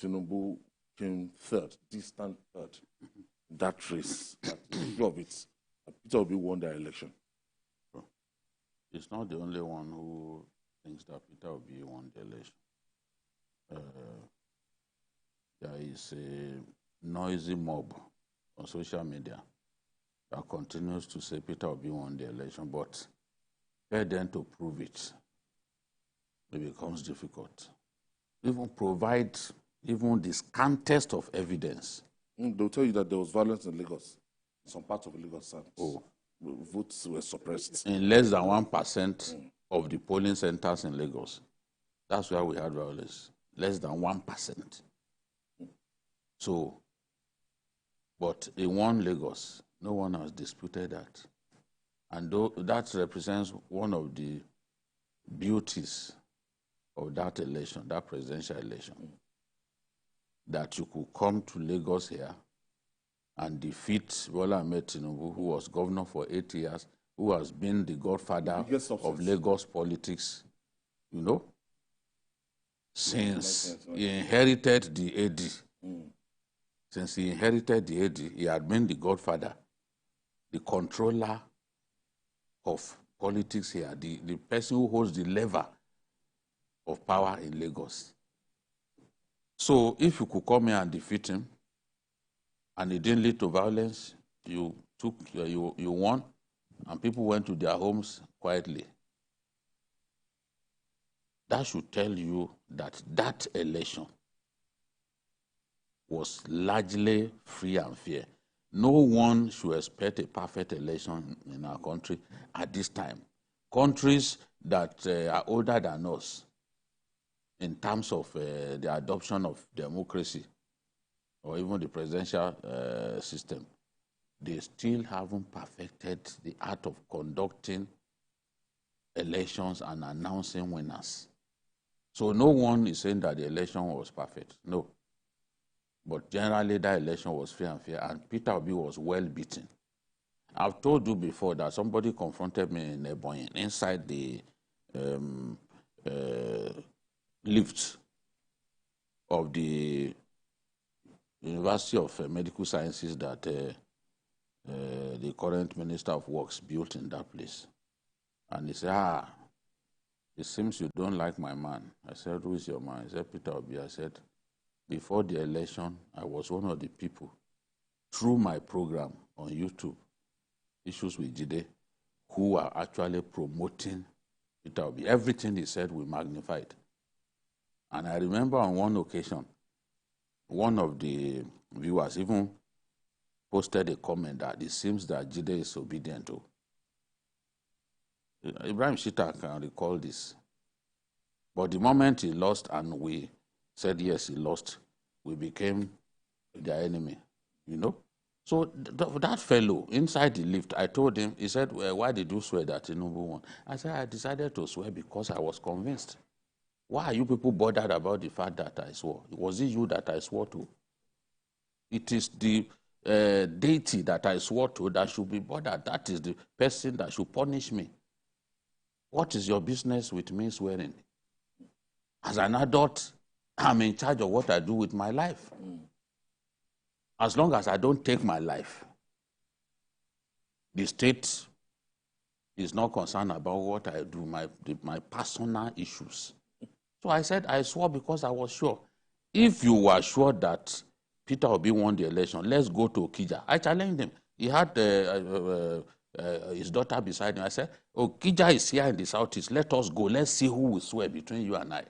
Tinubu came third, distant third. That race, few of it, Peter Obi won the election. It's not the only one who thinks that Peter Obi won the election. There is a noisy mob on social media that continues to say Peter Obi won the election, but get them to prove it, it becomes difficult. Even provide even the scantest of evidence. They'll tell you that there was violence in Lagos. Some parts of Lagos, votes were suppressed. In less than 1% of the polling centers in Lagos. That's where we had violence. Less than 1%. So, but in one Lagos, no one has disputed that. And that represents one of the beauties of that election, that presidential election. That you could come to Lagos here and defeat Bola Ahmed Tinubu, who was governor for 8 years, who has been the godfather of Lagos politics, you know, since he inherited the AD. Since he inherited the AD, he had been the godfather, the controller of politics here, the person who holds the lever of power in Lagos. So if you could come here and defeat him, and it didn't lead to violence, you won, and people went to their homes quietly. That should tell you that that election was largely free and fair. No one should expect a perfect election in our country at this time. Countries that are older than us in terms of the adoption of democracy or even the presidential system, they still haven't perfected the art of conducting elections and announcing winners. So no one is saying that the election was perfect, no. But generally that election was fair and fair, and Peter Obi was well beaten. I've told you before that somebody confronted me in Ebonyi, inside the lift of the University of Medical Sciences that the current Minister of Works built in that place. And he said, it seems you don't like my man. I said, who is your man? He said, Peter Obi. I said, before the election, I was one of the people, through my program on YouTube, Issues with Jide, who are actually promoting Peter Obi. Everything he said, we magnified. And I remember on one occasion, one of the viewers even posted a comment that it seems that Jide is obedient to. Ibrahim Shita can recall this. But the moment he lost and we said, yes, he lost, we became their enemy, you know? So that fellow inside the lift, I told him, he said, well, why did you swear that Tinubu won? I said, I decided to swear because I was convinced. Why are you people bothered about the fact that I swore? Was it you that I swore to? It is the deity that I swore to that should be bothered. That is the person that should punish me. What is your business with me swearing? As an adult, I'm in charge of what I do with my life. As long as I don't take my life, the state is not concerned about what I do, my personal issues. So I said I swore because I was sure. If you were sure that Peter Obi won the election, let's go to Okija. I challenged him. He had his daughter beside him. I said, Okija is here in the southeast. Let us go. Let's see who will swear between you and I.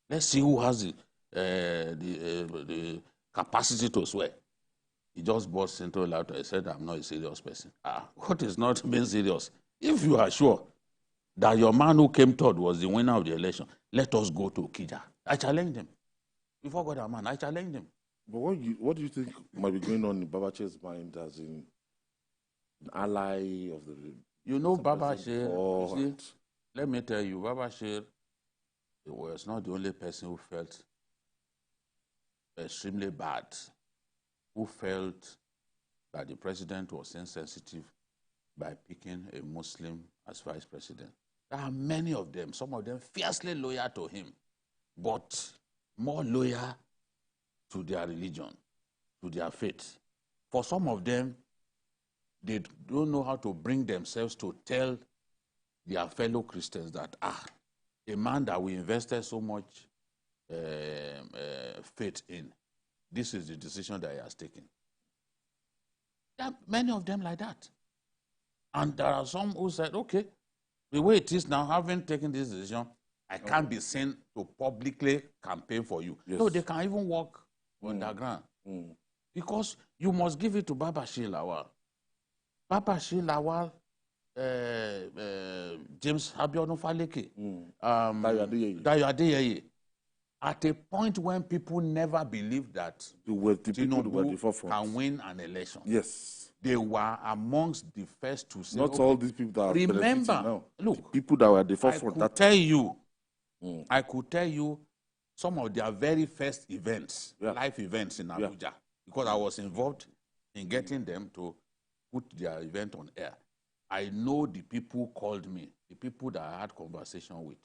Let's see who has the capacity to swear. He just burst into laughter. He said, I'm not a serious person. What is not being serious? If you are sure that your man who came third was the winner of the election, let us go to Okija. I challenged him. Before God, man, I challenged him. But what do you think might be going on in Babache's mind as an ally of the... You know, Babache, let me tell you, Babache was not the only person who felt extremely bad, who felt that the president was insensitive by picking a Muslim as vice president. There are many of them, some of them fiercely loyal to him, but more loyal to their religion, to their faith. For some of them, they don't know how to bring themselves to tell their fellow Christians that, a man that we invested so much faith in, this is the decision that he has taken. There are many of them like that. And there are some who said, okay, the way it is now, having taken this decision, I can't be seen to publicly campaign for you. Yes. No, they can even walk underground. Because you must give it to Babashir Lawal. Babashir Lawal, James Abiodun Faleke, Dayo Adeyeye, at a point when people never believed that Tinubu can win an election. Yes. They were amongst the first to say, not all these people that are remember, now. look, the people that were at the forefront. I could tell you some of their very first events, live events in Abuja, because I was involved in getting them to put their event on air. I know the people called me, the people that I had conversation with.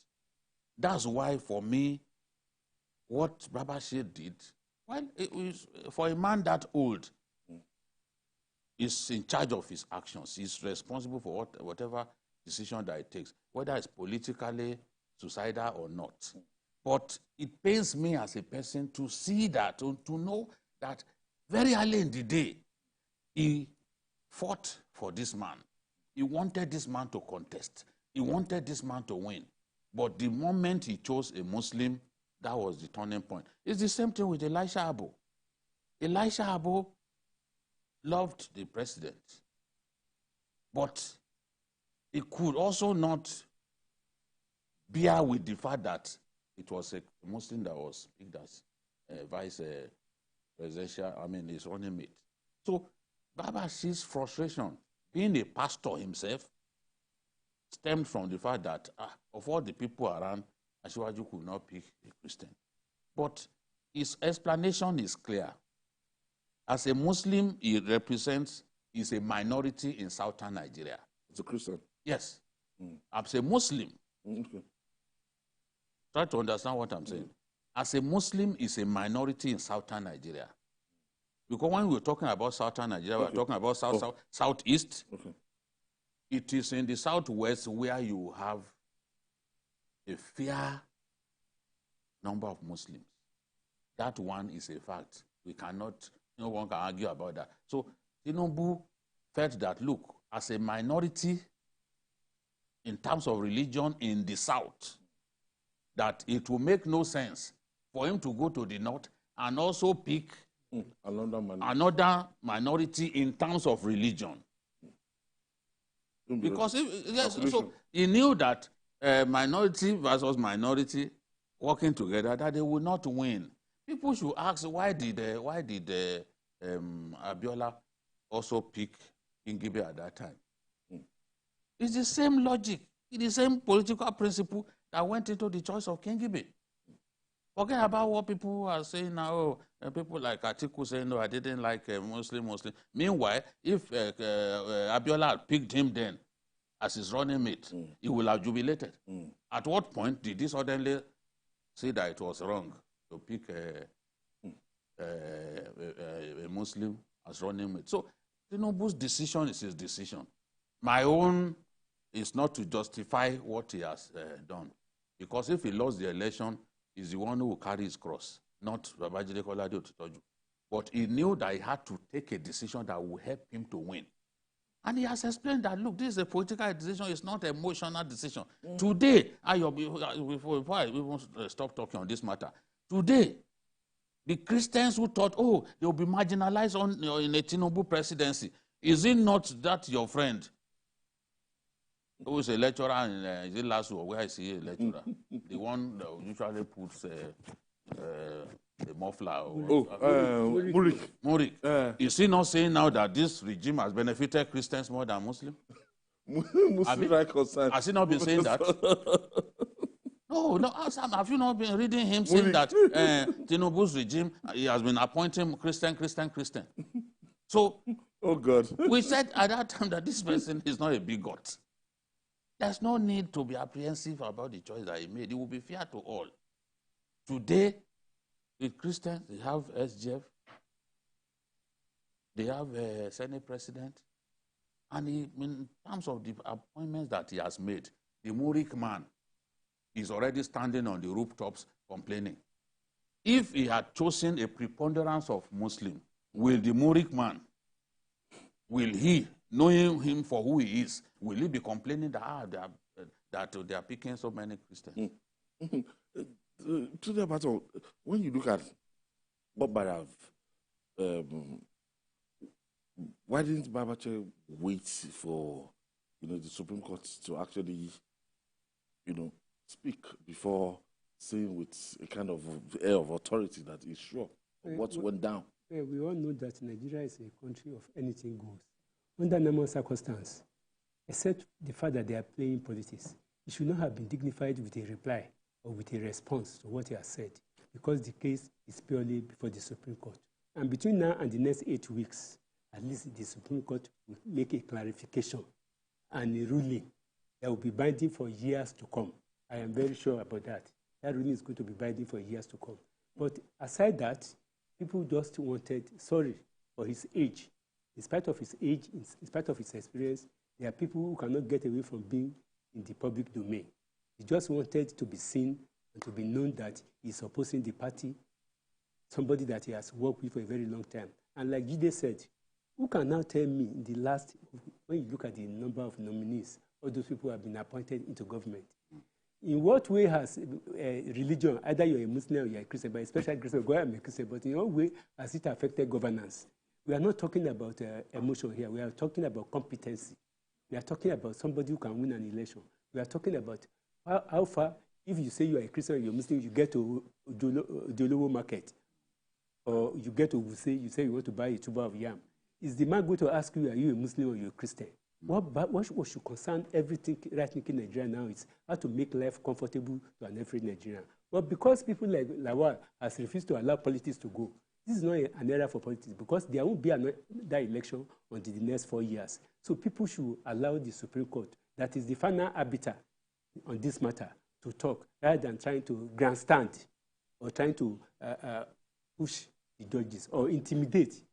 That's why, for me, what Babashir did, well, it was, for a man that old, is in charge of his actions. He's responsible for whatever decision that he takes, whether it's politically suicidal or not. But it pains me as a person to see that, to know that very early in the day, he fought for this man. He wanted this man to contest. He wanted this man to win. But the moment he chose a Muslim, that was the turning point. It's the same thing with Elisha Abo. Elisha Abo loved the president, but he could also not bear with the fact that it was a Muslim that was picked as vice presidential, his running mate. So Babashir's frustration, being a pastor himself, stemmed from the fact that of all the people around, Asiwaju could not pick a Christian. But his explanation is clear. As a Muslim, he represents, is a minority in southern Nigeria. It's a Christian? Yes. As a Muslim, try to understand what I'm saying. As a Muslim, is a minority in southern Nigeria. Because when we're talking about southern Nigeria, we're talking about southeast. It is in the southwest where you have a fair number of Muslims. That one is a fact. We cannot, no one can argue about that. So Tinubu felt that, look, as a minority in terms of religion in the south, that it will make no sense for him to go to the north and also pick another minority in terms of religion. Because so he knew that minority versus minority working together, that they would not win. People should ask, why did Abiola also pick Kingibe at that time? It's the same logic, it's the same political principle that went into the choice of Kingibe. Forget about what people are saying now. People like Atiku saying, no, I didn't like Muslim. Meanwhile, if Abiola had picked him then as his running mate, he would have jubilated. At what point did he suddenly say that it was wrong to pick a Muslim as running mate? So Tinubu's decision is his decision. My own is not to justify what he has done. Because if he lost the election, he's the one who will carry his cross, not Babajide Kolade Otitoju. But he knew that he had to take a decision that would help him to win. And he has explained that, look, this is a political decision, it's not an emotional decision. Today, before I even stop talking on this matter, today, the Christians who thought, oh, they'll be marginalized in a Tinubu presidency, is it not that your friend, who is a lecturer in is it last week, where is he a lecturer? The one that usually puts the muffler. Murik. Is he not saying now that this regime has benefited Christians more than Muslims? Has he not been saying that? No. Have you not been reading him saying that Tinubu's regime, he has been appointing Christian? So, oh God. We said at that time that this person is not a bigot. There's no need to be apprehensive about the choice that he made. It will be fair to all. Today, The Christians, they have SGF, they have a Senate president, and in terms of the appointments that he has made, the Murik man is already standing on the rooftops complaining. If he had chosen a preponderance of Muslims, will the Murik man, will he, knowing him for who he is, will he be complaining that they are picking so many Christians? To the matter, when you look at what Barav, why didn't Babache wait for the Supreme Court to actually speak before saying with a kind of air of authority that he's sure of what went down? We all know that Nigeria is a country of anything goes. Under normal circumstances, except the fact that they are playing politics, it should not have been dignified with a reply or with a response to what he has said, because the case is purely before the Supreme Court. And between now and the next 8 weeks, at least the Supreme Court will make a clarification and a ruling that will be binding for years to come. I am very sure about that. That ruling is going to be binding for years to come. But aside that, people just wanted, sorry, for his age. In spite of his age, in spite of his experience, there are people who cannot get away from being in the public domain. He just wanted to be seen and to be known that he's opposing the party, somebody that he has worked with for a very long time. And like Jide said, who can now tell me in the last, when you look at the number of nominees, all those people have been appointed into government, in what way has religion, either you're a Muslim or you're a Christian, but especially Christian, go ahead and be Christian, but in what way has it affected governance? We are not talking about emotion here. We are talking about competency. We are talking about somebody who can win an election. We are talking about how far, if you say you are a Christian or you're a Muslim, you get to Ojolowo market, or you get to you say you want to buy a tuber of yam. Is the man going to ask you, are you a Muslim or you're a Christian? What should concern everything right-thinking Nigeria now is how to make life comfortable to an every Nigerian. But because people like Lawal has refused to allow politics to go, this is not an era for politics, because there won't be that election until the next 4 years. So people should allow the Supreme Court, that is the final arbiter on this matter, to talk, rather than trying to grandstand or trying to push the judges or intimidate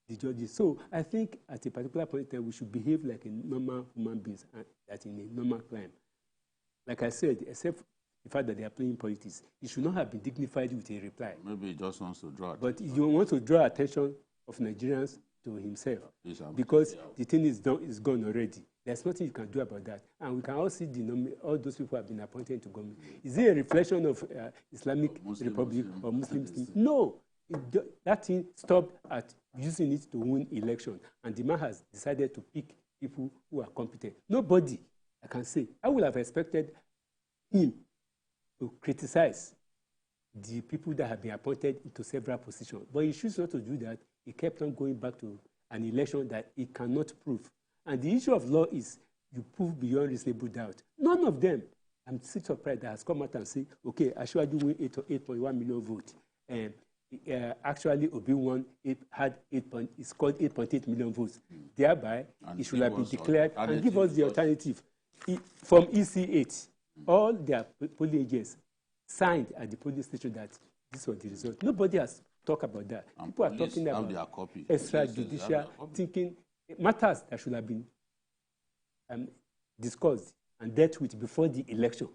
the judges. So I think at a particular point in time, we should behave like a normal human beings, that in a normal crime. Like I said, except the fact that they are playing politics, it should not have been dignified with a reply. Maybe he just wants to draw attention. But you want to draw attention of Nigerians to himself, because the thing is gone already. There's nothing you can do about that. And we can all see all those people who have been appointed into government. Is it a reflection of Islamic Republic or Muslims? No. That thing stopped at using it to win election. And the man has decided to pick people who are competent. Nobody, I can say. I would have expected him to criticize the people that have been appointed into several positions. But he chooses not to do that. He kept on going back to an election that he cannot prove. And the issue of law is you prove beyond reasonable doubt. None of them, I'm still surprised, that has come out and say, okay, Ashwaju won 8.1 million votes. And actually, Obi won, he scored 8.8 million votes. Thereby, it should have been declared and give us the alternative. From EC8, all their polling agents signed at the polling station that this was the result. Nobody has talked about that. And people are talking about extrajudicial thinking, matters that should have been discussed and dealt with before the election.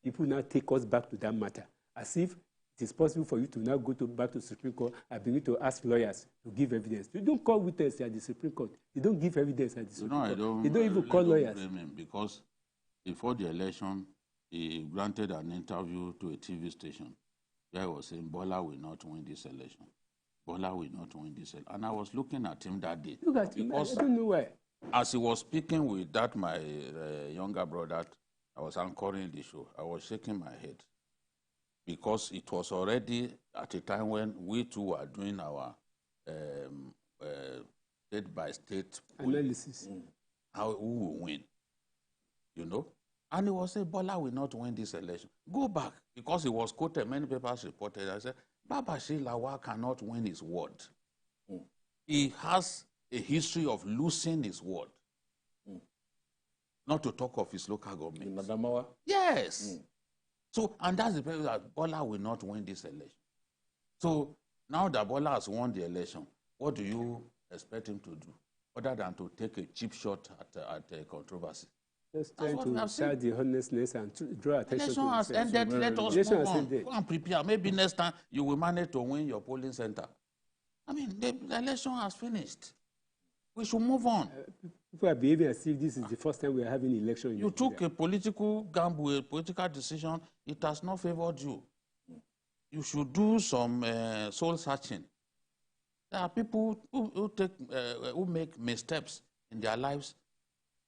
People now take us back to that matter, as if it is possible for you to now go back to the Supreme Court and begin to ask lawyers to give evidence. You don't call witnesses at the Supreme Court. They don't give evidence at the Supreme Court. They don't even call lawyers. Because before the election, he granted an interview to a TV station where he was saying, Bola will not win this election. Bola will not win this election. And I was looking at him that day. Look at him. I don't know why. As he was speaking with that, my younger brother, I was anchoring the show. I was shaking my head, because it was already at a time when we too were doing our state-by-state analysis. Who will win, you know? And he was saying, Bola will not win this election. Go back, because he was quoted, many papers reported, I said, Babashi Lawal cannot win his word. He has a history of losing his word. Not to talk of his local government. In Adamawa? Yes. So, and that's the problem, that Bola will not win this election. So now that Bola has won the election, what do you expect him to do other than to take a cheap shot at a controversy? Just trying to start the honestness and draw attention to election has ended. Let us move on. Go and prepare. Maybe next time you will manage to win your polling center. I mean, the election has finished. We should move on. People are behaving as if this is the first time we are having an election. You took a political gamble, a political decision. It has not favored you. You should do some soul searching. There are people who make missteps in their lives,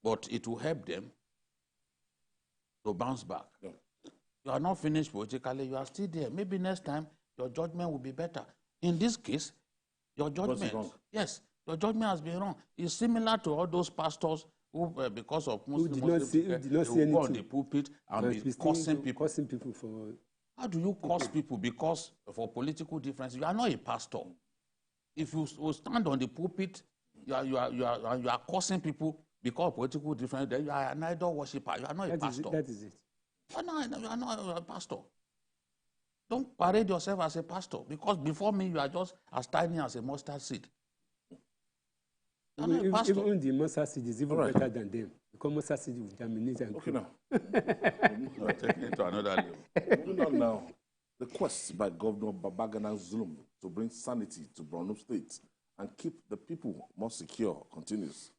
but it will help them to bounce back. Yeah. You are not finished politically. You are still there. Maybe next time your judgment will be better. In this case, your judgment, yes, your judgment has been wrong. It's similar to all those pastors who, because of Muslim, did not see anything, go on the pulpit and be cursing people. For how do you curse people because for political difference? You are not a pastor. If you stand on the pulpit, you are cursing people because of political difference, then you are an idol worshiper. You are not a pastor. That is it. You are not a pastor. Don't parade yourself as a pastor, because before me you are just as tiny as a mustard seed. Even the mustard seed is even better than them, because mustard seed will germinate and okay now. You are taking it to another level. Moving on now. The quest by Governor Babagana Zulum to bring sanity to Borno State and keep the people more secure continues.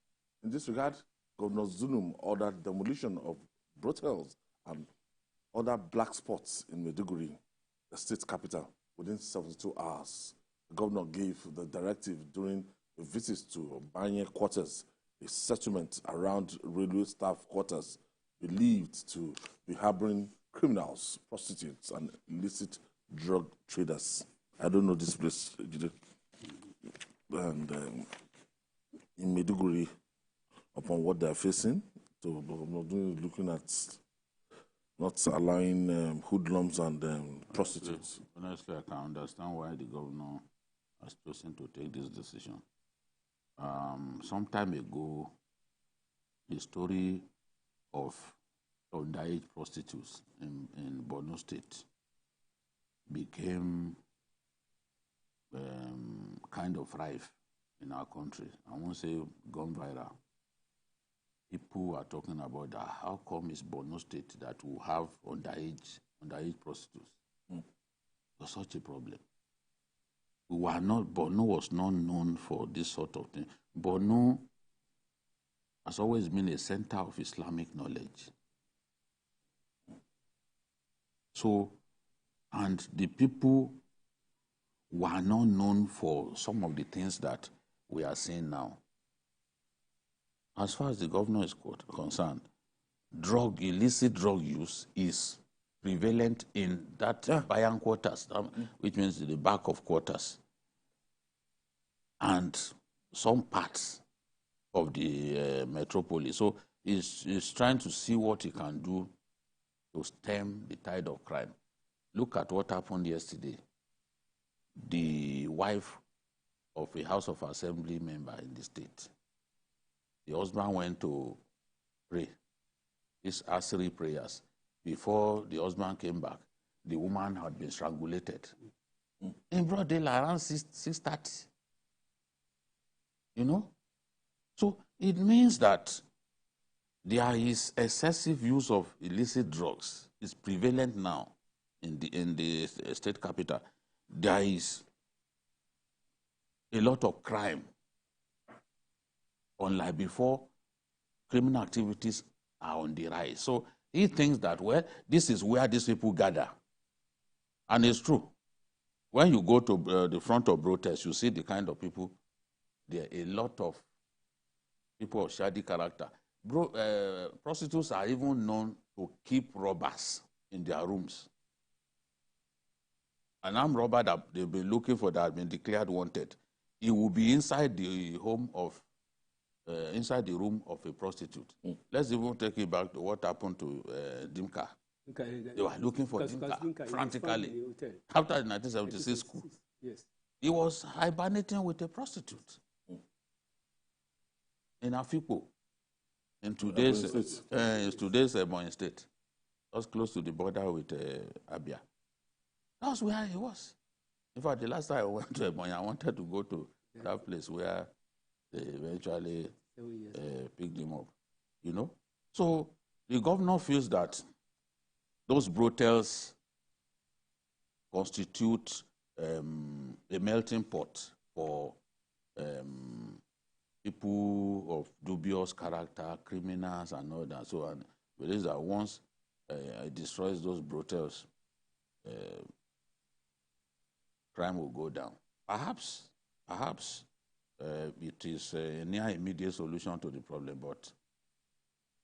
In this regard, Governor Zulum ordered demolition of brothels and other black spots in Maiduguri, the state capital, within 72 hours. The governor gave the directive during a visit to Banye quarters, a settlement around railway staff quarters believed to be harboring criminals, prostitutes, and illicit drug traders. I don't know this place. And in Maiduguri, upon what they're facing, so looking at not allowing hoodlums and prostitutes. Honestly, I can understand why the governor has chosen to take this decision. Some time ago, the story of underage prostitutes in Borno State became kind of rife in our country. I won't say gone viral. People are talking about that. How come it's Borno State that will have underage prostitutes? For such a problem. Borno was not known for this sort of thing. Borno has always been a center of Islamic knowledge. So, and the people were not known for some of the things that we are seeing now. As far as the governor is concerned, illicit drug use is prevalent in that Bayan quarters, which means the back of quarters, and some parts of the metropolis. So he's trying to see what he can do to stem the tide of crime. Look at what happened yesterday. The wife of a House of Assembly member in the state, the husband went to pray, his Asri prayers. Before the husband came back, the woman had been strangulated. In broad daylight, around 6:30. You know? So it means that there is excessive use of illicit drugs. It's prevalent now in the state capital. There is a lot of crime. Unlike before, criminal activities are on the rise. So he thinks that, well, this is where these people gather. And it's true. When you go to the front of protest, you see the kind of people. There are a lot of people of shady character. Prostitutes are even known to keep robbers in their rooms. An armed robber that they've been looking for that has been declared wanted. He will be inside the home of, inside the room of a prostitute. Let's even take it back to what happened to Dimka. They were looking for Dimka frantically. After the 1976 coup, he was hibernating with a prostitute in Afikpo, in today's Ebonyi State, just close to the border with Abia. That's where he was. In fact, the last time I went to Ebonyi, I wanted to go to that place where they eventually picked him up, you know. So the governor feels that those brotels constitute a melting pot for people of dubious character, criminals and all that. So, and believes that once it destroys those brotels, crime will go down. Perhaps it is a near immediate solution to the problem, but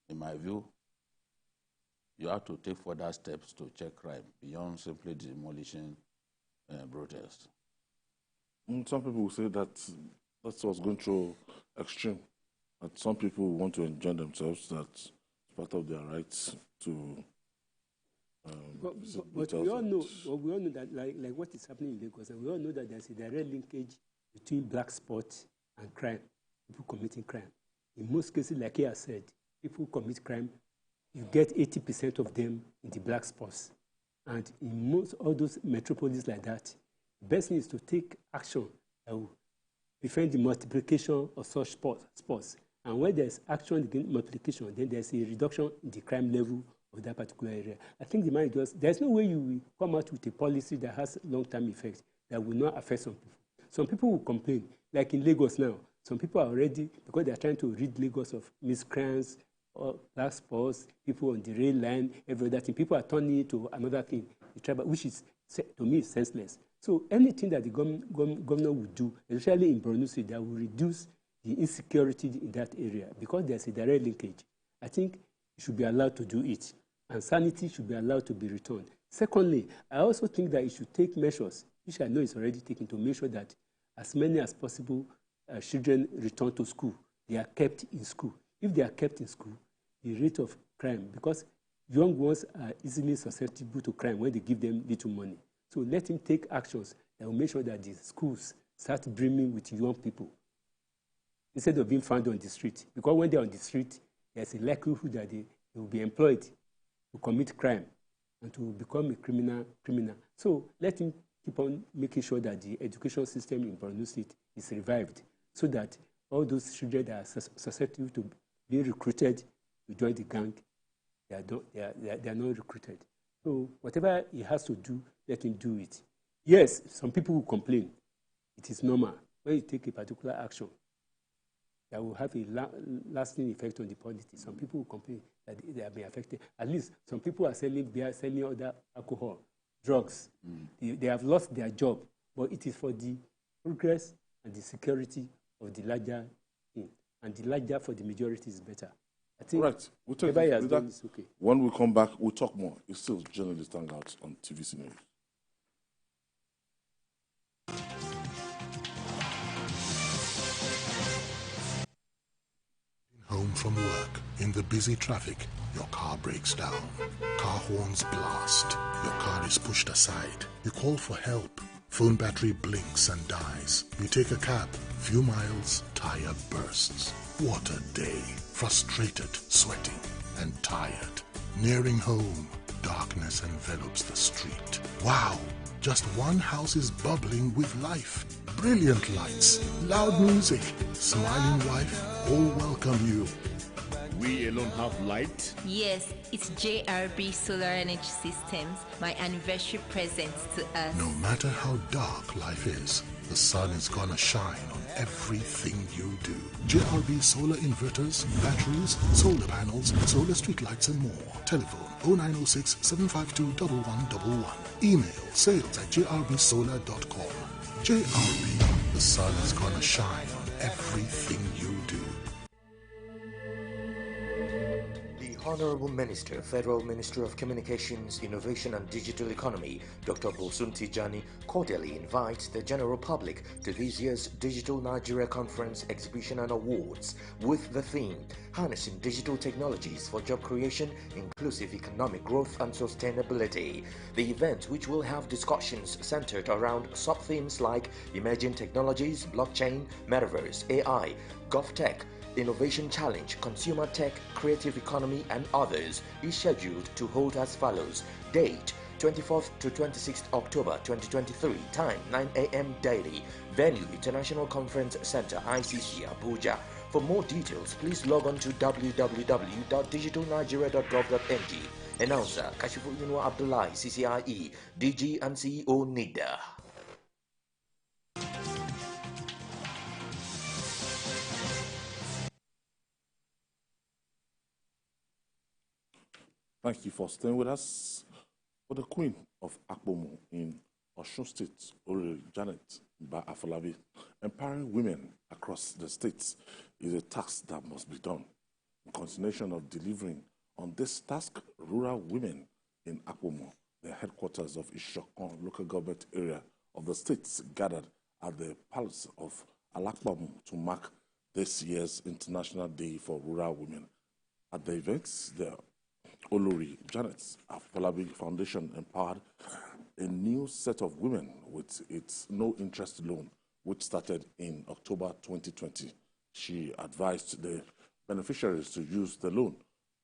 in my view, you have to take further steps to check crime beyond simply demolishing brothels. Some people will say that that's what's going through extreme. That some people want to enjoy themselves. That's part of their rights to. But we all know that, like what is happening in Lagos, and we all know that there's a direct linkage between black spot and crime, people committing crime. In most cases, like he has said, people commit crime, you get 80% of them in the black spots. And in most all those metropolises like that, the best thing is to take action that will prevent the multiplication of such spots. And when there's action against multiplication, then there's a reduction in the crime level of that particular area. I think the man does. There's no way you will come out with a policy that has long-term effects that will not affect some people. Some people will complain, like in Lagos now. Some people are already, because they are trying to rid Lagos of miscreants, or black spots, people on the rail line, every other thing. People are turning it to another thing, which is, to me, senseless. So anything that the governor would do, especially in Borno State, that will reduce the insecurity in that area, because there's a direct linkage. I think it should be allowed to do it, and sanity should be allowed to be returned. Secondly, I also think that it should take measures, which I know is already taken, to make sure that as many as possible children return to school. They are kept in school. If they are kept in school, the rate of crime, because young ones are easily susceptible to crime when they give them little money. So let him take actions that will make sure that the schools start brimming with young people instead of being found on the street. Because when they're on the street, there's a likelihood that they will be employed to commit crime and to become a criminal. So let him keep on making sure that the education system in Borno State is revived, so that all those children that are susceptible to being recruited to join the gang, they are not recruited. So whatever he has to do, let him do it. Yes, some people will complain. It is normal. When you take a particular action, that will have a lasting effect on the polity. Some people will complain that they have been affected. At least some people are selling beer, selling other alcohol, drugs. They have lost their job, but it is for the progress and the security of the larger thing. And the larger for the majority is better. I think right. We'll take that is okay. When we come back, we'll talk more. It's still Journalist Hangout on TVC News. Home from work, in the busy traffic, your car breaks down. Car horns blast. Your car is pushed aside. You call for help. Phone battery blinks and dies. You take a cab. Few miles, tire bursts. What a day. Frustrated, sweating, and tired. Nearing home, darkness envelops the street. Wow! Just one house is bubbling with life. Brilliant lights, loud music, smiling wife, all welcome you. We alone have light? Yes, it's JRB Solar Energy Systems, my anniversary present to us. No matter how dark life is, the sun is gonna shine on everything you do. JRB solar inverters, batteries, solar panels, solar street lights and more. Telephone 0906 752 1111. Email sales@jrbsolar.com. JRB, the sun is gonna shine on everything you do. Honorable Minister, Federal Minister of Communications, Innovation and Digital Economy, Dr. Bosun Tijani, cordially invites the general public to this year's Digital Nigeria Conference, Exhibition and Awards with the theme, Harnessing Digital Technologies for Job Creation, Inclusive Economic Growth and Sustainability. The event, which will have discussions centered around sub-themes like emerging technologies, blockchain, metaverse, AI, GovTech, Innovation Challenge, Consumer Tech, Creative Economy and others, is scheduled to hold as follows. Date 24th to 26th October 2023. Time 9 a.m. daily. Venue International Conference Center, ICC, Abuja. For more details, please log on to www.digitalnigeria.gov.ng. Announcer Kashifu Yunwa Abdullahi, CCIE, DG and CEO NIDA. Thank you for staying with us. For the Queen of Akpomo in Osun State, Janet Afolabi, empowering women across the states is a task that must be done. In continuation of delivering on this task, rural women in Akpomo, the headquarters of Ishokon local government area of the states, gathered at the Palace of Alakpamu to mark this year's International Day for Rural Women. At the events, the Olori Janet Afolabi Foundation empowered a new set of women with its no-interest loan, which started in October 2020. She advised the beneficiaries to use the loan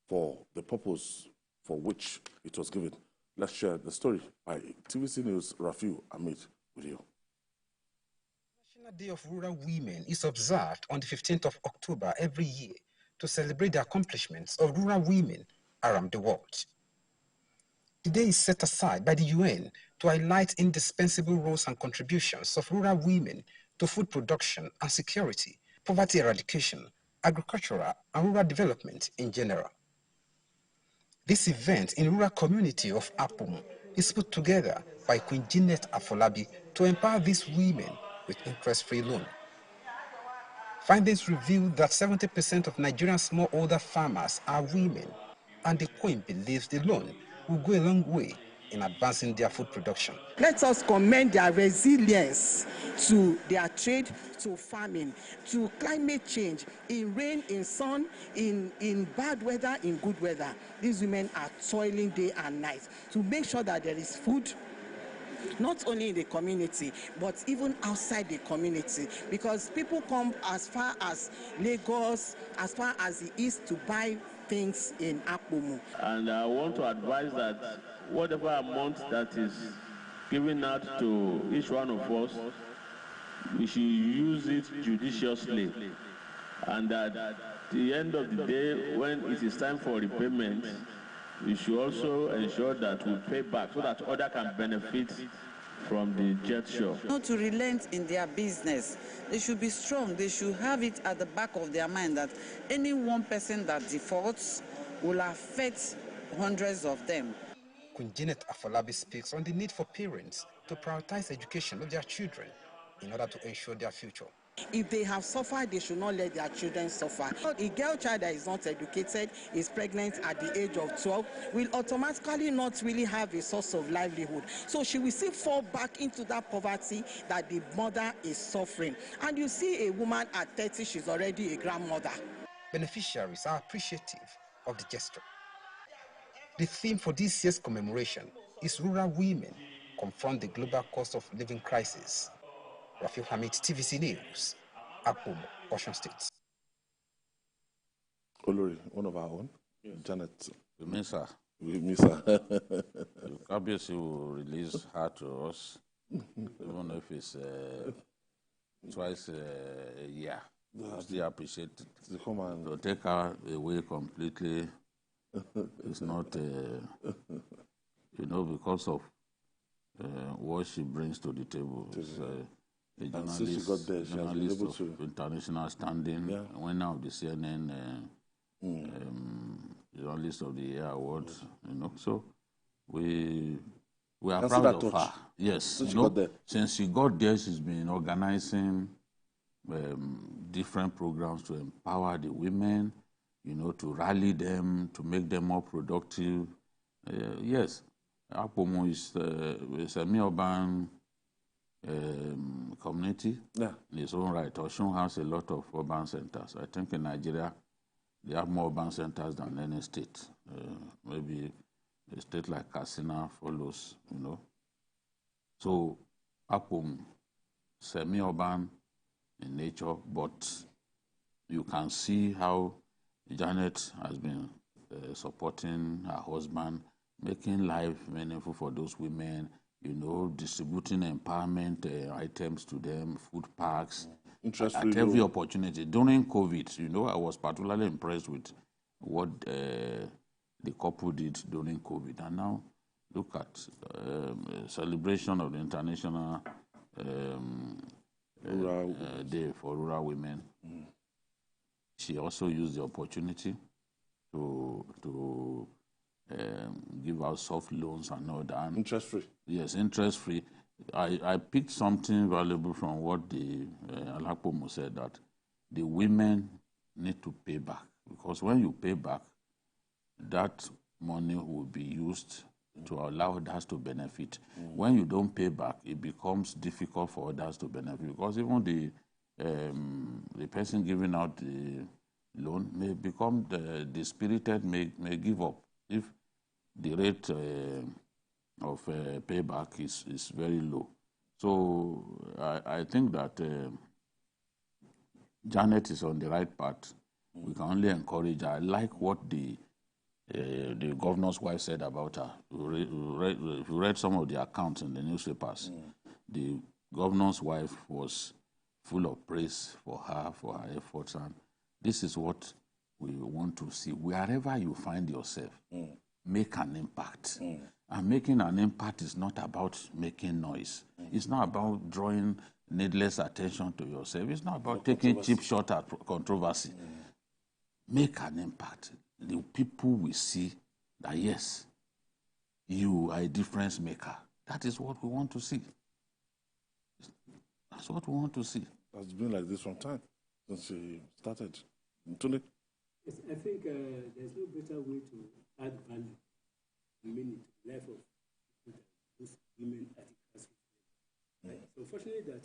for the purpose for which it was given. Let's share the story by TVC News' Rafiu Ahmed with you. National Day of Rural Women is observed on the 15th of October every year to celebrate the accomplishments of rural women around the world. The day is set aside by the UN to highlight indispensable roles and contributions of rural women to food production and security, poverty eradication, agricultural and rural development in general. This event in rural community of Akpomo is put together by Queen Janet Afolabi to empower these women with interest-free loan. Findings reveal that 70% of Nigerian smallholder farmers are women, and the Queen believes the loan will go a long way in advancing their food production. Let us commend their resilience to their trade, to farming, to climate change, in rain, in sun, in bad weather, in good weather. These women are toiling day and night to make sure that there is food, not only in the community, but even outside the community, because people come as far as Lagos, as far as the east to buy things in Akpomo. And I want to advise that whatever amount that is given out to each one of us, we should use it judiciously. And that at the end of the day, when it is time for repayment, we should also ensure that we pay back so that others can benefit from the gesture. Not to relent in their business. They should be strong. They should have it at the back of their mind that any one person that defaults will affect hundreds of them. Queen Janet Afolabi speaks on the need for parents to prioritize education of their children in order to ensure their future. If they have suffered, they should not let their children suffer. A girl child that is not educated, is pregnant at the age of 12, will automatically not really have a source of livelihood. So she will still fall back into that poverty that the mother is suffering. And you see a woman at 30, she's already a grandmother. Beneficiaries are appreciative of the gesture. The theme for this year's commemoration is Rural Women Confront the Global Cost of Living Crisis. Rafiu Hamid, TVC News, Akpomo, Osun State. Olori, one of our own, Janet. We miss her. We miss her. Obviously, will release her to us, even if it's twice a year. We still appreciate it. To come and to take her away completely, it's not, because of what she brings to the table. A journalist, got there, journalist of international standing, winner of the CNN Journalist of the Year award. So we are proud of her. Yes, since she got there, she's been organizing different programs to empower the women, to rally them, to make them more productive. Yes, Akpomo is a semi-urban community in its own right. Osun has a lot of urban centers. I think in Nigeria, they have more urban centers than any state. Maybe a state like Katsina follows, So Akpomo, semi-urban in nature, but you can see how Janet has been supporting her husband making life meaningful for those women, you know, distributing empowerment items to them, food packs, interest-free at every loan. opportunity. During COVID, you know, I was particularly impressed with what the couple did during COVID. And now, look at celebration of the International Day for Rural Women. She also used the opportunity to give out soft loans and all that. Interest-free. Yes, interest-free. I picked something valuable from what the Alakpomo said, that the women need to pay back, because when you pay back, that money will be used to allow others to benefit. When you don't pay back, it becomes difficult for others to benefit, because even the person giving out the loan may become dispirited, may give up if the rate of payback is very low. So I think that Janet is on the right path. We can only encourage her. I like what the governor's wife said about her. If you read some of the accounts in the newspapers, the governor's wife was full of praise for her efforts, and this is what we want to see. Wherever you find yourself, make an impact. And making an impact is not about making noise. It's not about drawing needless attention to yourself. It's not about taking cheap shot at controversy. Make an impact. The people will see that, yes, you are a difference maker. That is what we want to see. That's what we want to see. It's been like this from time since you started. Tony? Yes, I think there's no better way to add value and meaning to the life of those women at the grassroots. Right? So unfortunately that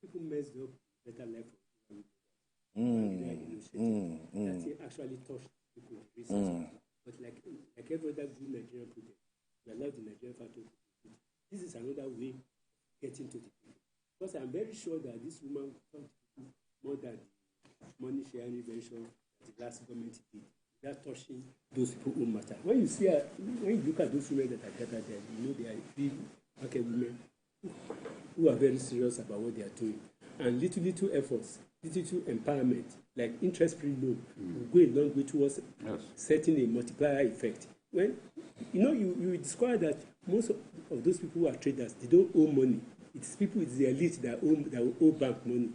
people messed up better life of women. That actually touched people recently. But like every other good Nigerian project, we allow the Nigerian factor to do. This is another way of getting to the people. Because I'm very sure that this woman will come to people more than the money sharing venture that the last government did. Without touching those people who matter. When you see, when you look at those women that are gathered there, you know they are big market women who are very serious about what they are doing. And little efforts, little empowerment, like interest-free loan, will go a long way towards setting a multiplier effect. When you discover that most of those people who are traders, they don't owe money. It's the elite that owe bank money.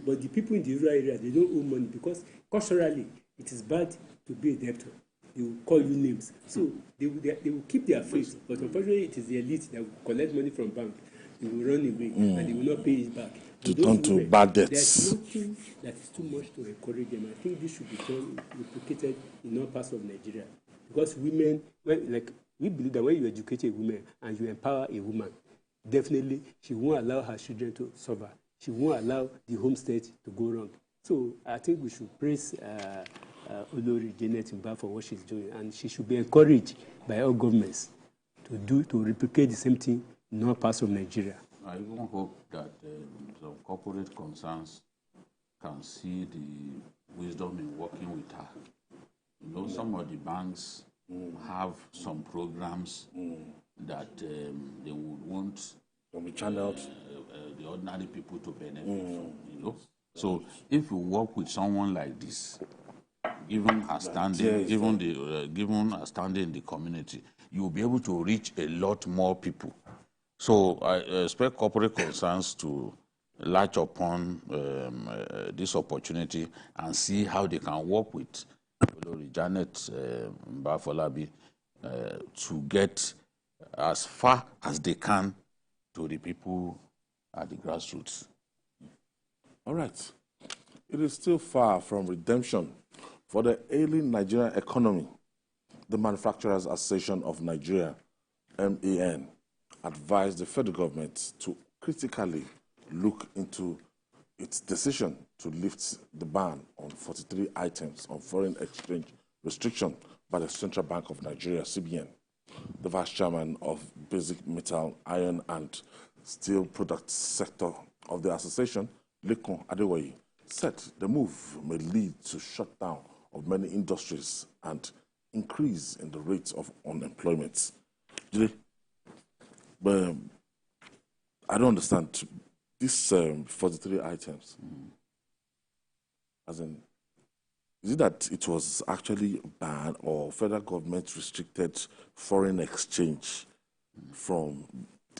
But the people in the rural area, they don't owe money because culturally it is bad to be a debtor. They will call you names. So they will keep their faith. But unfortunately, it is the elite that will collect money from bank. They will run away and they will not pay it back. To turn to bad debts. There's nothing that is too much to encourage them. I think this should be done, replicated in all parts of Nigeria. Because women, we believe that when you educate a woman and you empower a woman, definitely she won't allow her children to suffer. She won't allow the home state to go wrong. So I think we should praise Olori Janet Mba for what she's doing, and she should be encouraged by all governments to replicate the same thing in all parts of Nigeria. I even hope that some corporate concerns can see the wisdom in working with her. You know, some of the banks have some programs that they would want the ordinary people to benefit from, you know. So if you work with someone like this, given her standing, given her standing in the community, you'll be able to reach a lot more people. So I expect corporate concerns to latch upon this opportunity and see how they can work with Janet Mbafolabi to get as far as they can to the people at the grassroots. All right. It is still far from redemption for the ailing Nigerian economy. The Manufacturers Association of Nigeria, MAN, advised the federal government to critically look into its decision to lift the ban on 43 items on foreign exchange restriction by the Central Bank of Nigeria, CBN. The vice chairman of Basic Metal, Iron and Steel Products sector of the association, Lekon Adewoye, said the move may lead to shutdown of many industries and increase in the rate of unemployment. But I don't understand these 43 items. As in, is it that it was actually banned or federal government restricted foreign exchange from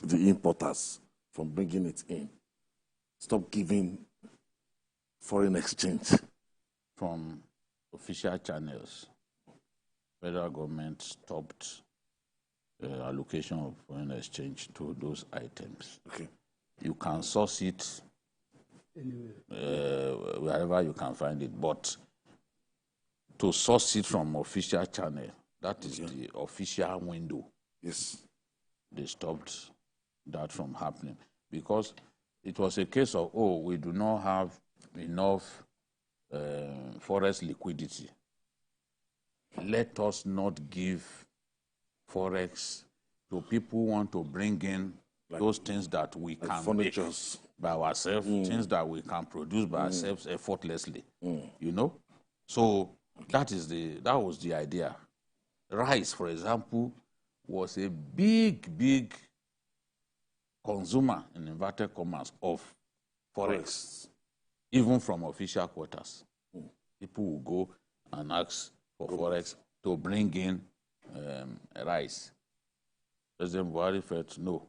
the importers from bringing it in? Stop giving foreign exchange from official channels. Federal government stopped allocation of foreign exchange to those items. Okay. You can source it wherever you can find it, but to source it from official channel, that is the official window. Yes. They stopped that from happening because it was a case of, oh, we do not have enough forex liquidity. Let us not give forex to people who want to bring in like, those things that we can make by ourselves, things that we can produce by ourselves effortlessly. You know? So that was the idea. Rice, for example, was a big consumer, in inverted commas, of forex, even from official quarters. People will go and ask for forex to bring in rice. President Buhari felt no.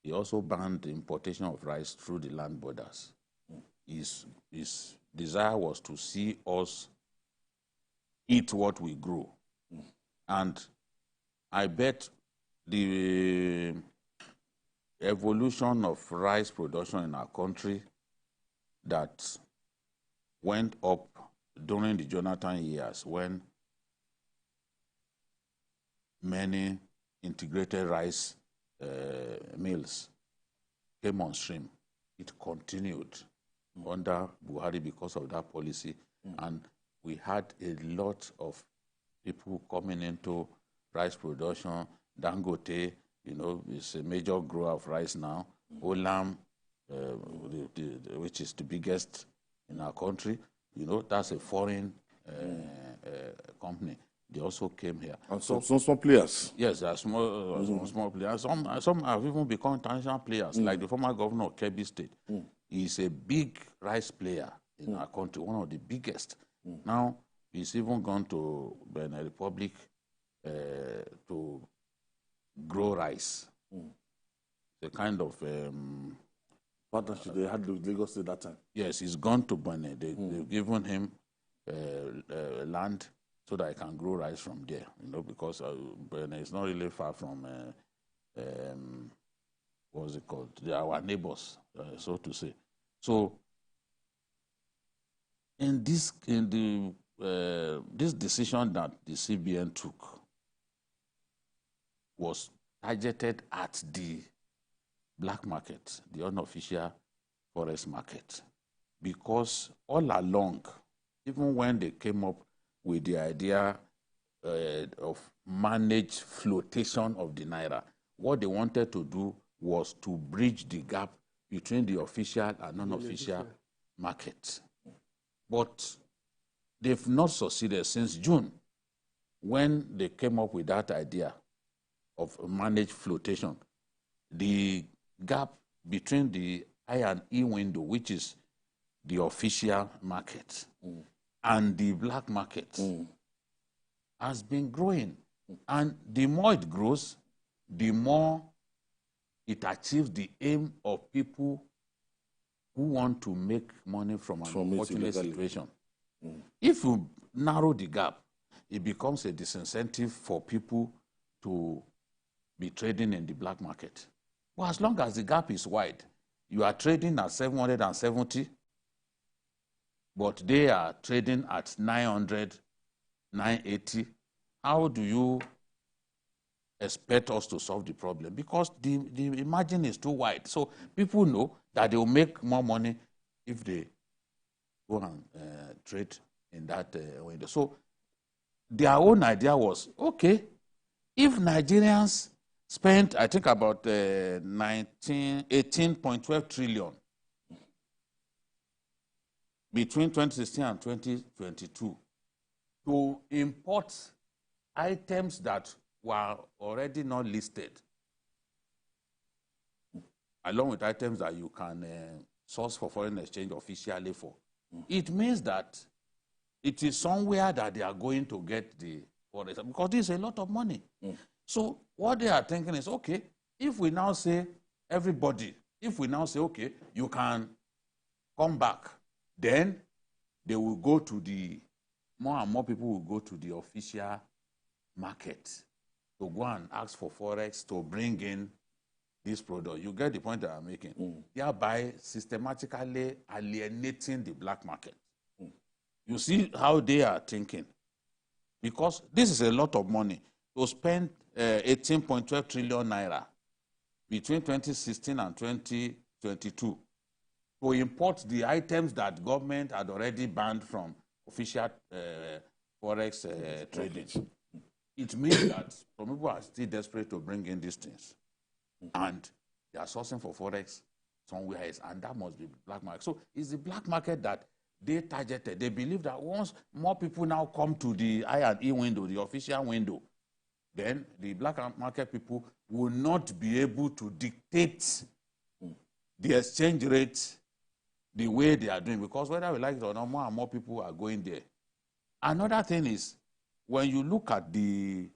He also banned the importation of rice through the land borders. His desire was to see us eat what we grow. And I bet the evolution of rice production in our country that went up during the Jonathan years when many integrated rice mills came on stream. It continued under Buhari because of that policy. And we had a lot of people coming into rice production. Dangote, you know, is a major grower of rice now. Olam, which is the biggest in our country, you know, that's a foreign company. They also came here. And some small players. Yes, there are small players. Some have even become international players, like the former governor of Kebbi State. He's a big rice player in our country, one of the biggest. Now, he's even gone to Benin Republic to grow rice. The kind of partnership they had with Lagos State that time. Yes, he's gone to Benin. They've given him land so that I can grow rice from there, you know, because Benin is not really far from, what's it called? They are our neighbors, so to say. So, this decision that the CBN took was targeted at the black market, the unofficial forex market, because all along, even when they came up with the idea of managed flotation of the naira, what they wanted to do was to bridge the gap between the official and non-official market. But they've not succeeded since June, when they came up with that idea of managed flotation. The gap between the I and E window, which is the official market, and the black market, has been growing. And the more it grows, the more it achieves the aim of people who want to make money from an unfortunate situation. If you narrow the gap, it becomes a disincentive for people to be trading in the black market. Well, as long as the gap is wide, you are trading at 770, but they are trading at 900, 980. How do you expect us to solve the problem? Because the margin is too wide. So people know that they will make more money if they go and trade in that window. So their own idea was, okay, if Nigerians spent, I think, about 18.12 trillion between 2016 and 2022 to import items that were already not listed, along with items that you can source for foreign exchange officially for. It means that it is somewhere that they are going to get the forex, because this is a lot of money. So what they are thinking is, okay, if we now say everybody, if we now say, okay, you can come back, then they will go to the, more and more people will go to the official market to go and ask for forex to bring in this product. You get the point that I'm making. Thereby systematically alienating the black market. You see how they are thinking. Because this is a lot of money. To spend 18.12 trillion naira between 2016 and 2022 to import the items that government had already banned from official forex trading. It means that some people are still desperate to bring in these things. And they are sourcing for forex somewhere else, and that must be black market. So it's the black market that they targeted. They believe that once more people now come to the I&E window, the official window, then the black market people will not be able to dictate the exchange rate the way they are doing, because whether we like it or not, more and more people are going there. Another thing is, when you look at the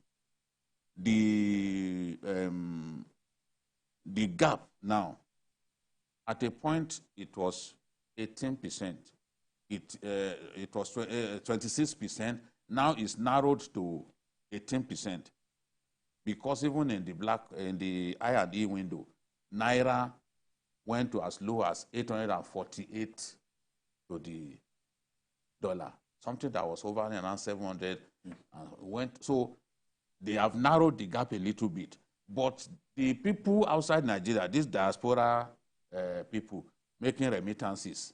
gap now, at a point it was 18%. It was 26%. Now it's narrowed to 18%, because even in the I&E window, naira went to as low as 848 to the dollar, something that was over around 700 went. So they have narrowed the gap a little bit. But the people outside Nigeria, these diaspora people making remittances,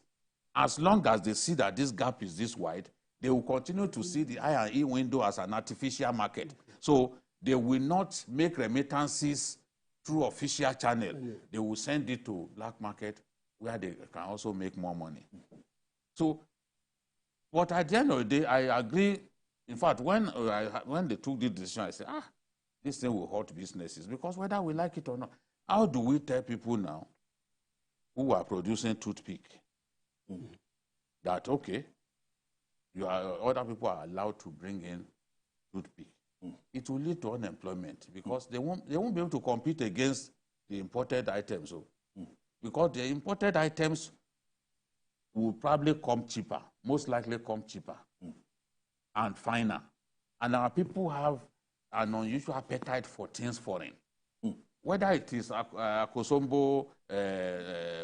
as long as they see that this gap is this wide, they will continue to see the I&E window as an artificial market. So they will not make remittances through official channel. They will send it to black market where they can also make more money. So, but at the end of the day, I agree. In fact, when they took this decision, I said, this thing will hurt businesses, because whether we like it or not, how do we tell people now who are producing toothpick that, okay, other people are allowed to bring in toothpick? It will lead to unemployment, because they won't be able to compete against the imported items. Because the imported items will probably come cheaper, most likely come cheaper and finer. And our people have an unusual appetite for things foreign. Whether it is Akosombo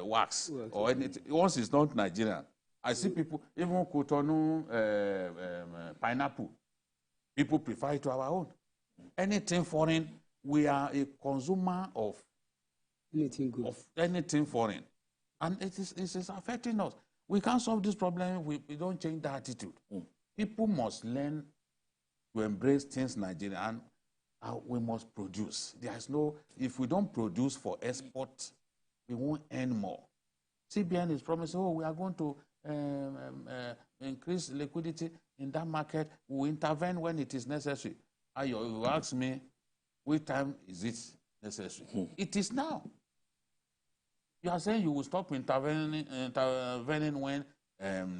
wax or anything, once it's not Nigerian. I see people, even Cotonou pineapple, people prefer it to our own. Anything foreign, we are a consumer of anything foreign. And it is affecting us. We can't solve this problem if we don't change the attitude. People must learn to embrace things Nigerian, and we must produce. There's no, if we don't produce for export, we won't earn more. CBN is promising, we are going to increase liquidity in that market. We will intervene when it is necessary. You ask me, which time is it necessary? It is now. You are saying you will stop intervening when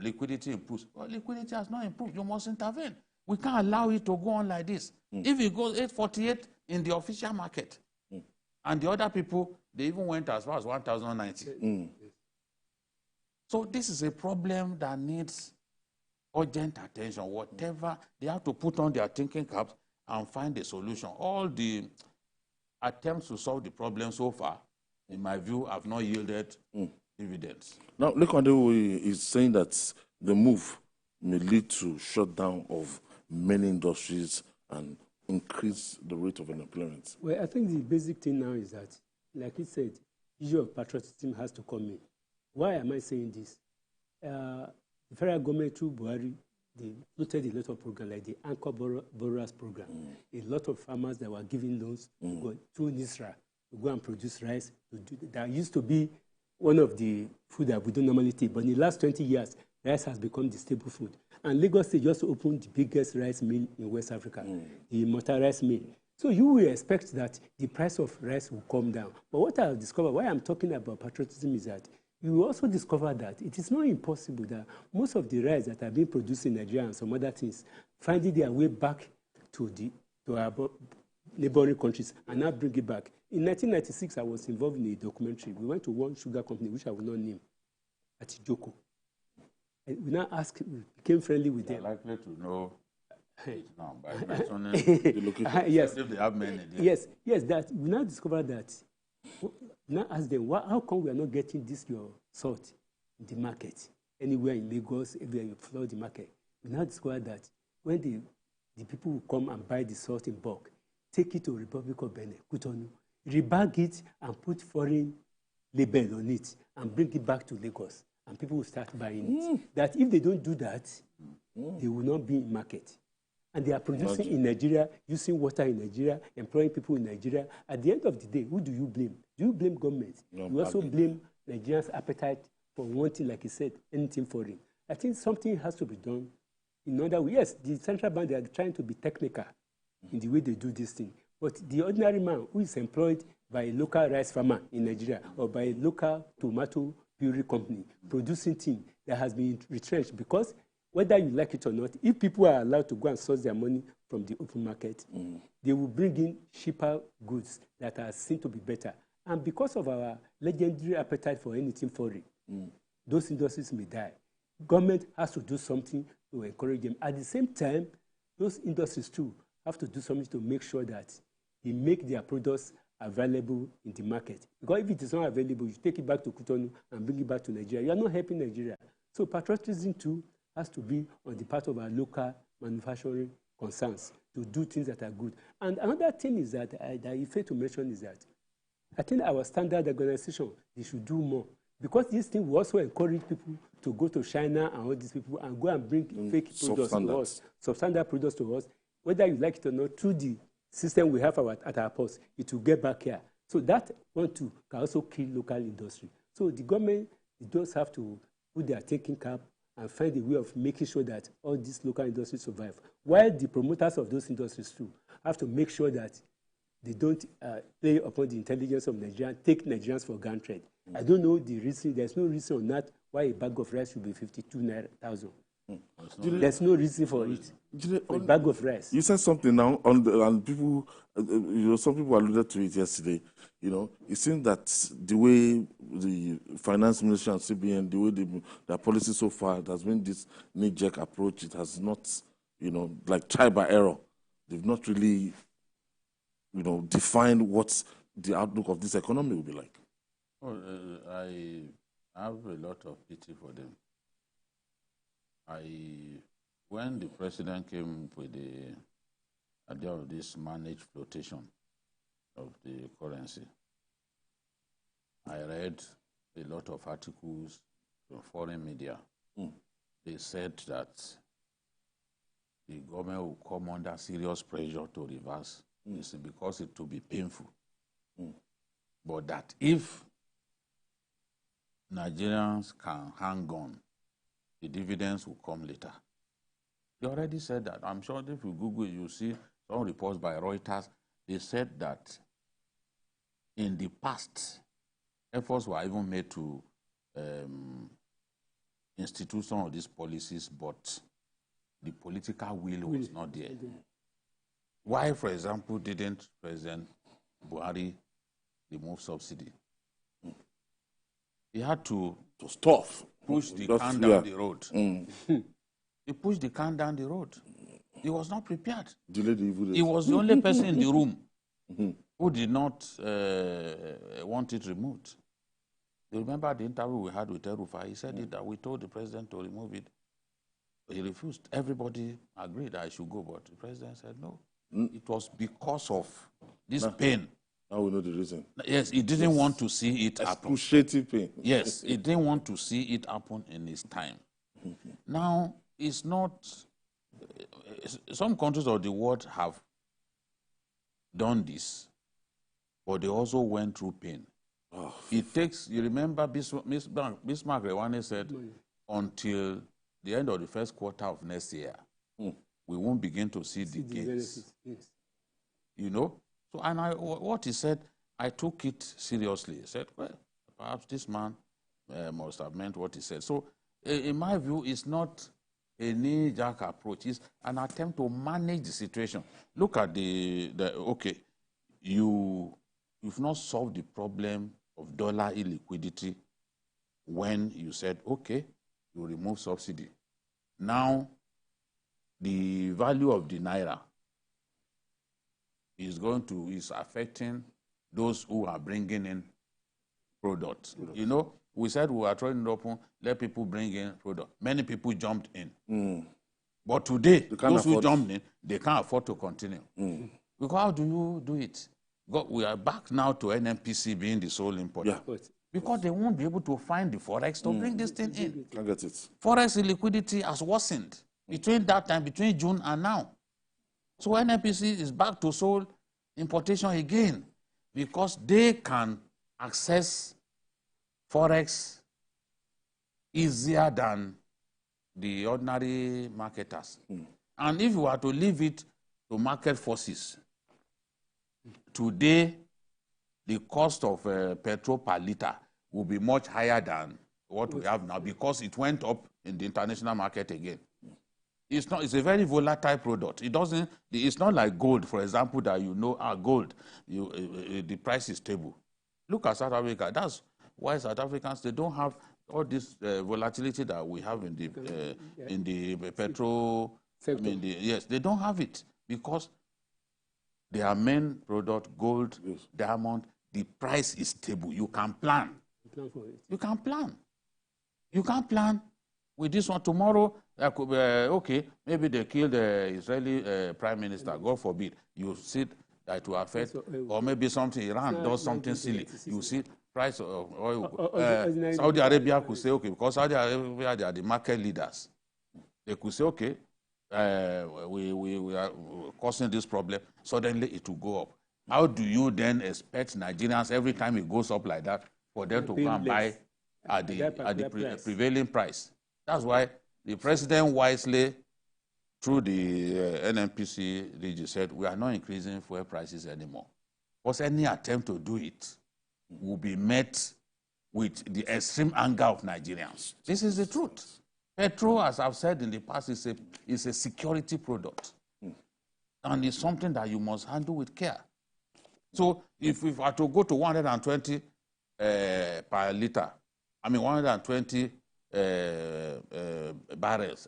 liquidity improves. Well, liquidity has not improved. You must intervene. We can't allow it to go on like this. If it goes 848 in the official market, and the other people, they even went as far as 1,090. So this is a problem that needs urgent attention. Whatever, they have to put on their thinking caps and find a solution. All the attempts to solve the problem so far, in my view, have not yielded dividends. Now, Lekwande is saying that the move may lead to shutdown of many industries and increase the rate of unemployment. Well, I think the basic thing now is that, like he said, the issue of patriotism has to come in. Why am I saying this? The federal government through Buhari, they floated a lot of programs like the Anchor Borrowers Program. A lot of farmers that were giving loans to go through NISRA to go and produce rice. That used to be one of the food that we don't normally take. But in the last 20 years, rice has become the staple food. And Lagos State just opened the biggest rice mill in West Africa, the Mota rice mill. So you will expect that the price of rice will come down. But what I've discovered, why I'm talking about patriotism is that you will also discover that it is not impossible that most of the rice that are being produced in Nigeria and some other things finding their way back to our neighboring countries and now bring it back. In 1996, I was involved in a documentary. We went to one sugar company, which I will not name, at Ijoko. And we now asked, we became friendly with them. Likely to know it now by mentioning the location. Yes. If they have many. Yes, that we now discovered that. We now ask them, how come we are not getting this your salt in the market? Anywhere in Lagos, everywhere you flood the market. We now discovered that when the people who come and buy the salt in bulk, take it to Republic of Benin, Cotonou, rebag it and put foreign label on it and bring it back to Lagos, and people will start buying it. That if they don't do that, they will not be in market. And they are producing in Nigeria, using water in Nigeria, employing people in Nigeria. At the end of the day, who do you blame? Do you blame government? No, you also blame Nigerians' appetite for wanting, like you said, anything foreign. I think something has to be done. In other words, yes, the central bank, they are trying to be technical in the way they do this thing. But the ordinary man who is employed by a local rice farmer in Nigeria or by a local tomato puree company producing things that has been retrenched, because whether you like it or not, if people are allowed to go and source their money from the open market, they will bring in cheaper goods that are seen to be better. And because of our legendary appetite for anything foreign, those industries may die. Government has to do something to encourage them. At the same time, those industries too have to do something to make sure that they make their products available in the market. Because if it is not available, you take it back to Cotonou and bring it back to Nigeria. You are not helping Nigeria. So patriotism too has to be on the part of our local manufacturing concerns to do things that are good. And another thing is that I fail to mention is that I think our standard organization, they should do more. Because this thing will also encourage people to go to China and all these people and go and bring fake products to us, substandard products to us, whether you like it or not, through the system we have at our ports, it will get back here. So that one too can also kill local industry. So the government does have to put their thinking cap and find a way of making sure that all these local industries survive. While the promoters of those industries too have to make sure that they don't play upon the intelligence of Nigerians, take Nigerians for granted. I don't know the reason. There's no reason on that why a bag of rice should be 52,000. There's no reason for it. For a bag of rice. You said something now and people, some people alluded to it yesterday. It seems that the way the finance ministry and CBN, the way their policy so far, has been this knee-jerk approach. It has not, like try by error. They've not really, defined what the outlook of this economy will be like. Well, I have a lot of pity for them. When the president came with the idea of this managed flotation of the currency, I read a lot of articles from foreign media. They said that the government will come under serious pressure to reverse this because it will be painful. But that if Nigerians can hang on, the dividends will come later. They already said that. I'm sure if you Google, you see some reports by Reuters. They said that in the past, efforts were even made to institute some of these policies, but the political will was not there. Why, for example, didn't President Buhari remove subsidy? He had to stop. Push the can down the road. He pushed the can down the road. He was not prepared. He was the only person in the room who did not want it removed. You remember the interview we had with El-Rufai? He said that we told the president to remove it. He refused. Everybody agreed that I should go, but the president said no. It was because of this pain. Now we know the reason. Yes, he didn't want to see it happen. Excruciating pain. Yes, he didn't want to see it happen in his time. Now, it's not... Some countries of the world have done this, but they also went through pain. It takes... You remember Bismarck Rewane said, until the end of the first quarter of next year, we won't begin to see the gains. Yes. You know? So, and what he said, I took it seriously. He said, well, perhaps this man must have meant what he said. So, in my view, it's not a knee-jerk approach. It's an attempt to manage the situation. Look at okay, you've not solved the problem of dollar illiquidity when you said, okay, you remove subsidy. Now, the value of the naira is affecting those who are bringing in products. You know, we said we are trying to open, let people bring in product. Many people jumped in. But today, those who jumped in, they can't afford to continue. Because how do you do it? We are back now to NNPC being the sole importer. Yeah. Because they won't be able to find the forex to bring this thing in. Can't get it. Forex illiquidity has worsened between that time, between June and now. So NNPC is back to sole importation again because they can access forex easier than the ordinary marketers. And if you were to leave it to market forces, today the cost of petrol per liter will be much higher than what we have now because it went up in the international market again. It's a very volatile product. It's not like gold, for example, that gold, the price is stable. Look at South Africa. That's why South Africans, they don't have all this volatility that we have in the petrol. Yes, they don't have it because their main product, gold, diamond, the price is stable. You can plan. You can plan. You can plan with this one. Tomorrow, okay, maybe they killed the Israeli prime minister, God forbid. You see that it will affect, or maybe something, Iran does something silly. You see price of oil. Saudi Arabia could say, okay, because Saudi Arabia, they are the market leaders. They could say, okay, we are causing this problem. Suddenly it will go up. How do you then expect Nigerians, every time it goes up like that, for them to go and buy at the prevailing price? That's why the president wisely, through the NNPC DG, said, we are not increasing fuel prices anymore. Because any attempt to do it will be met with the extreme anger of Nigerians. This is the truth. Petrol, as I've said in the past, is a security product. And it's something that you must handle with care. So if we are to go to 120 per liter, 120 barrels,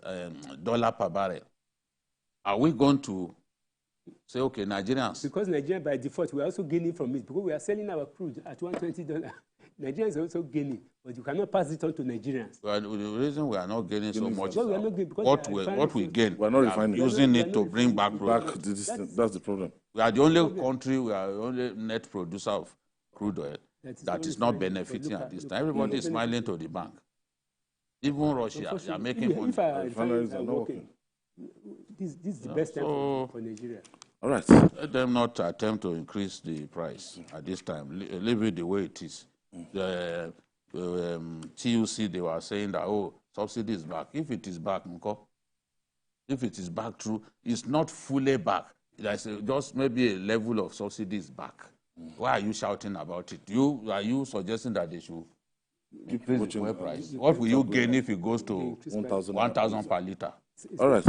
dollar per barrel, are we going to say, okay, Nigerians? Because Nigeria, by default, we are also gaining from it because we are selling our crude at $120. Nigerians are also gaining, but you cannot pass it on to Nigerians. Well, the reason we are not gaining so much is what we gain. We are not refining. Using it to bring back this. That's the problem. We are the only country, we are the only net producer of crude oil that is not benefiting at this time. Everybody is smiling to the bank. Even Russia, they are making money. Refineries are not working. This is the best time for Nigeria. All right. Let them not attempt to increase the price at this time. Leave it the way it is. The TUC, they were saying that, oh, subsidy is back. If it is back, if it is back true, it's not fully back. There's just maybe a level of subsidy is back. Why are you shouting about it? Are you suggesting that they should increase the fuel price? What will you gain if it goes to 1,000 per liter? All right.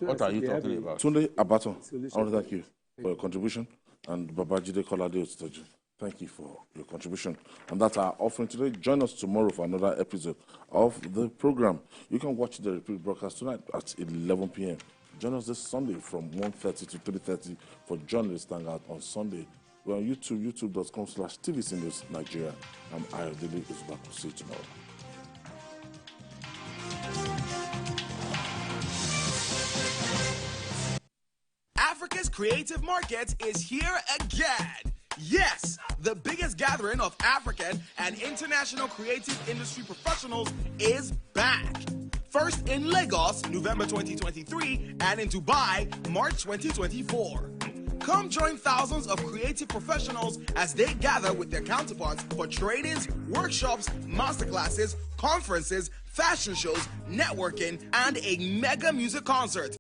What are you talking about? Tunde Abaton, I want to thank you for your contribution. And Babajide Kolade Otoju, thank you for your contribution. And that's our offering today. Join us tomorrow for another episode of the program. You can watch the repeat broadcast tonight at 11 p.m. Join us this Sunday from 1:30 to 3:30 for Journalist Hangout on Sunday. We're on YouTube, youtube.com/TVCnews Nigeria. I'm Ayodele Uzbak. We'll see you tomorrow. Africa's creative market is here again. Yes, the biggest gathering of African and international creative industry professionals is back. First in Lagos, November 2023, and in Dubai, March 2024. Come join thousands of creative professionals as they gather with their counterparts for trainings, workshops, masterclasses, conferences, fashion shows, networking, and a mega music concert.